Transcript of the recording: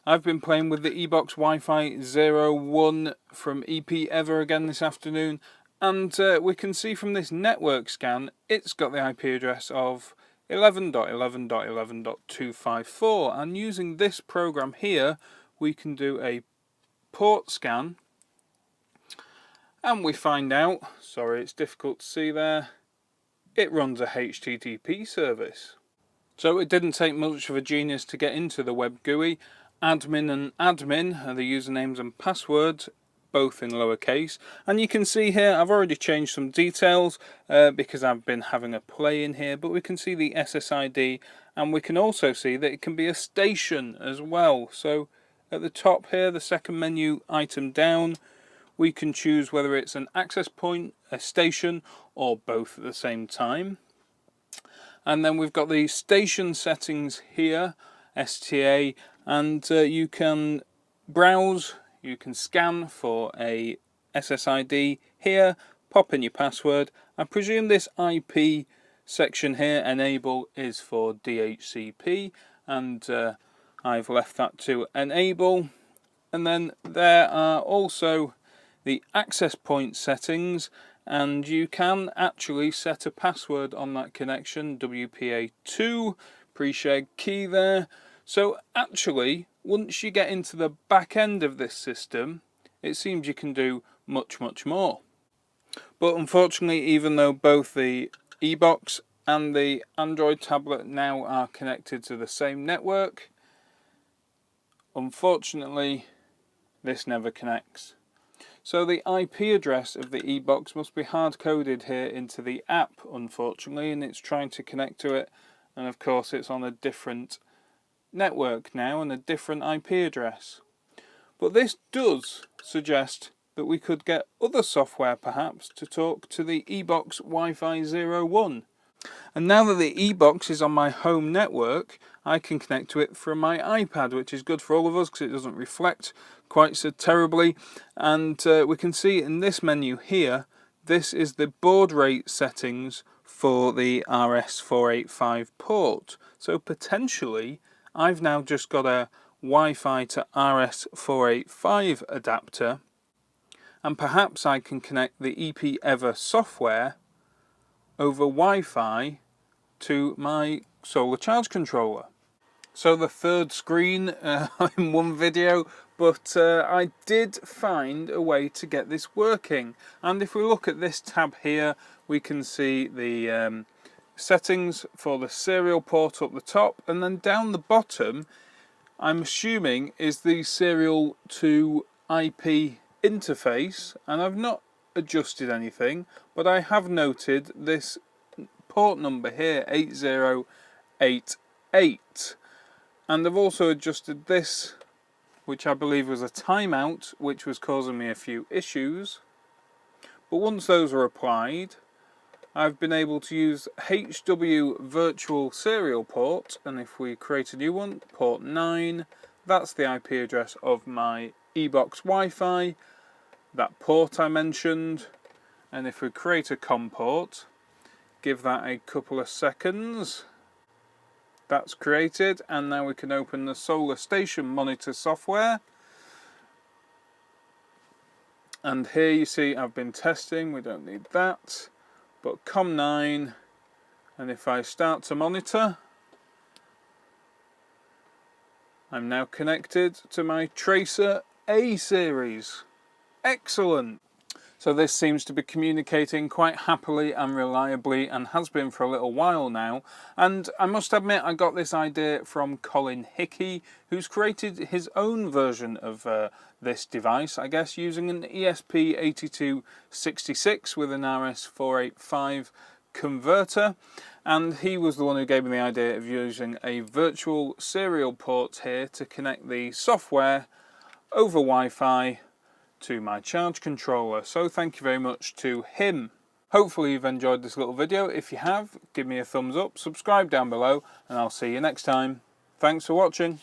I've been playing with the eBox-WIFI-01 from EPEver again this afternoon, and we can see from this network scan it's got the IP address of 11.11.11.254, and using this program here we can do a port scan and we find out, sorry it's difficult to see there, it runs a HTTP service. So it didn't take much of a genius to get into the web GUI. Admin and admin are the usernames and passwords, both in lowercase. And you can see here I've already changed some details because I've been having a play in here, but we can see the SSID and we can also see that it can be a station as well. So at the top here, the second menu item down, we can choose whether it's an access point, a station, or both at the same time. And then we've got the station settings here, STA, and you can browse, you can scan for a SSID here, pop in your password. I presume this IP section here, enable, is for DHCP, and I've left that to enable. And then there are also the access point settings, and you can actually set a password on that connection, WPA2, pre-shared key there. So actually, once you get into the back end of this system, it seems you can do much more. But unfortunately, even though both the eBox and the Android tablet now are connected to the same network, unfortunately this never connects. So the IP address of the eBox must be hard-coded here into the app, unfortunately, and it's trying to connect to it, and of course it's on a different network now and a different IP address. But this does suggest that we could get other software perhaps to talk to the eBox-WIFI-01. And now that the eBox is on my home network, I can connect to it from my iPad, which is good for all of us because it doesn't reflect quite so terribly. And we can see in this menu here, this is the baud rate settings for the RS485 port. So potentially I've now just got a Wi-Fi to RS485 adapter, and perhaps I can connect the EPEver software over Wi-Fi to my solar charge controller. So the third screen in one video, but I did find a way to get this working. And if we look at this tab here, we can see the settings for the serial port up the top, and then down the bottom I'm assuming is the serial to IP interface, and I've not adjusted anything, but I have noted this port number here, 8088, and I've also adjusted this, which I believe was a timeout, which was causing me a few issues. But once those are applied, I've been able to use HW virtual serial port, and if we create a new one, port 9, that's the IP address of my eBox Wi-Fi, that port I mentioned. And if we create a COM port, give that a couple of seconds, that's created, and now we can open the Solar Station Monitor software. And here you see I've been testing, we don't need that, but COM9, and if I start to monitor, I'm now connected to my Tracer A series. Excellent! So this seems to be communicating quite happily and reliably, and has been for a little while now. And I must admit, I got this idea from Colin Hickey, who's created his own version of this device, I guess, using an ESP8266 with an RS485 converter. And he was the one who gave me the idea of using a virtual serial port here to connect the software over Wi-Fi to my charge controller. So thank you very much to him. Hopefully you've enjoyed this little video. If you have, give me a thumbs up, subscribe down below, and I'll see you next time. Thanks for watching.